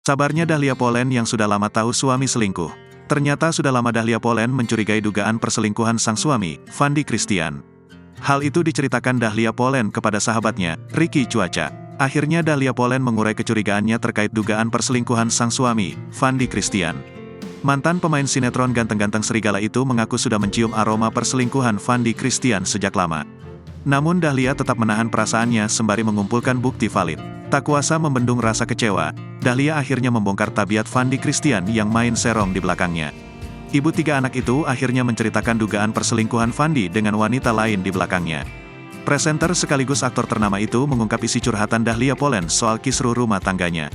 Sabarnya Dahlia Poland yang sudah lama tahu suami selingkuh. Ternyata sudah lama Dahlia Poland mencurigai dugaan perselingkuhan sang suami, Fandi Christian. Hal itu diceritakan Dahlia Poland kepada sahabatnya, Ricky Cuaca. Akhirnya Dahlia Poland mengurai kecurigaannya terkait dugaan perselingkuhan sang suami, Fandi Christian. Mantan pemain sinetron ganteng-ganteng serigala itu mengaku sudah mencium aroma perselingkuhan Fandi Christian sejak lama. Namun Dahlia tetap menahan perasaannya sembari mengumpulkan bukti valid. Tak kuasa membendung rasa kecewa, Dahlia akhirnya membongkar tabiat Fandi Christian yang main serong di belakangnya. Ibu 3 anak itu akhirnya menceritakan dugaan perselingkuhan Fandi dengan wanita lain di belakangnya. Presenter sekaligus aktor ternama itu mengungkap isi curhatan Dahlia Poland soal kisruh rumah tangganya.